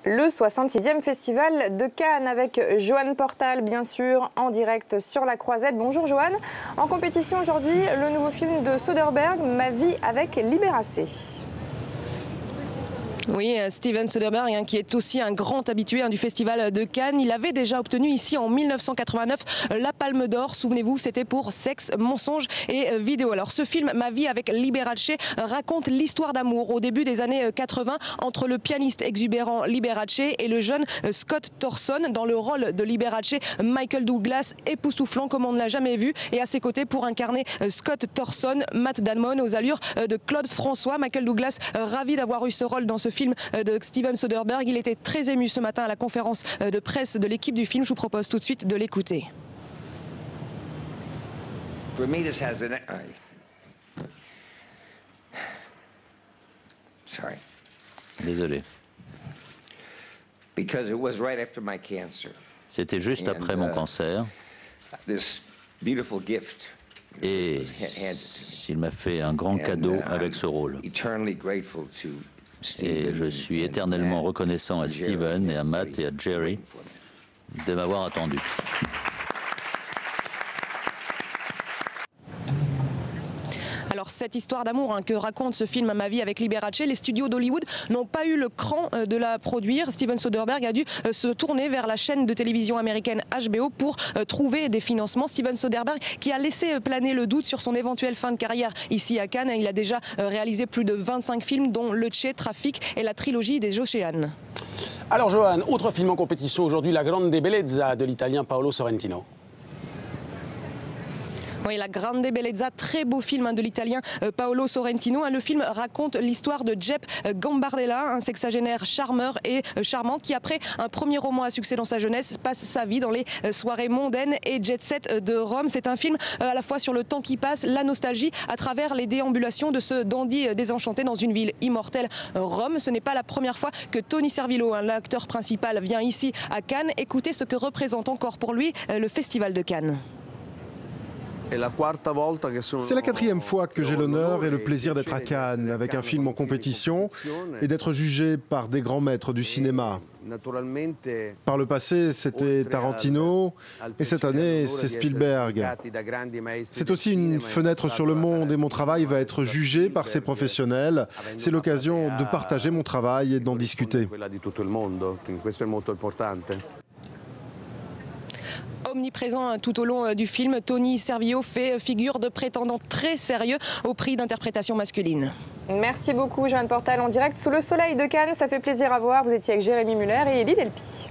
Le 66e Festival de Cannes avec Joanne Portal, bien sûr, en direct sur la Croisette. Bonjour Joanne. En compétition aujourd'hui, le nouveau film de Soderbergh, Ma vie avec Liberace. Oui, Steven Soderbergh, qui est aussi un grand habitué du Festival de Cannes. Il avait déjà obtenu ici en 1989 la Palme d'Or. Souvenez-vous, c'était pour Sexe, mensonge et vidéo. Alors ce film, Ma vie avec Liberace, raconte l'histoire d'amour au début des années 80 entre le pianiste exubérant Liberace et le jeune Scott Thorson. Dans le rôle de Liberace, Michael Douglas, époustouflant comme on ne l'a jamais vu. Et à ses côtés, pour incarner Scott Thorson, Matt Damon aux allures de Claude François. Michael Douglas, ravi d'avoir eu ce rôle dans ce film de Steven Soderbergh. Il était très ému ce matin à la conférence de presse de l'équipe du film. Je vous propose tout de suite de l'écouter. Désolé. C'était juste après mon cancer. Et il m'a fait un grand cadeau avec ce rôle. Et je suis éternellement reconnaissant à Steven et à Matt et à Jerry de m'avoir attendu. Alors cette histoire d'amour que raconte ce film Ma vie avec Liberace, les studios d'Hollywood n'ont pas eu le cran de la produire. Steven Soderbergh a dû se tourner vers la chaîne de télévision américaine HBO pour trouver des financements. Steven Soderbergh qui a laissé planer le doute sur son éventuelle fin de carrière ici à Cannes. Il a déjà réalisé plus de 25 films dont Le Che, Trafic et la trilogie des Océanes. Alors Joanne, autre film en compétition aujourd'hui, La Grande Bellezza de l'italien Paolo Sorrentino. Oui, La Grande Bellezza, très beau film de l'italien Paolo Sorrentino. Le film raconte l'histoire de Jeppe Gambardella, un sexagénaire charmeur et charmant qui, après un premier roman à succès dans sa jeunesse, passe sa vie dans les soirées mondaines et jet-set de Rome. C'est un film à la fois sur le temps qui passe, la nostalgie, à travers les déambulations de ce dandy désenchanté dans une ville immortelle, Rome. Ce n'est pas la première fois que Tony Servillo, l'acteur principal, vient ici à Cannes. Écoutez ce que représente encore pour lui le Festival de Cannes. C'est la quatrième fois que j'ai l'honneur et le plaisir d'être à Cannes avec un film en compétition et d'être jugé par des grands maîtres du cinéma. Par le passé, c'était Tarantino et cette année, c'est Spielberg. C'est aussi une fenêtre sur le monde et mon travail va être jugé par ces professionnels. C'est l'occasion de partager mon travail et d'en discuter. Omniprésent tout au long du film, Tony Servillo fait figure de prétendant très sérieux au prix d'interprétation masculine. Merci beaucoup Joanne Portal en direct sous le soleil de Cannes. Ça fait plaisir à voir. Vous étiez avec Jérémy Muller et Elie Delpy.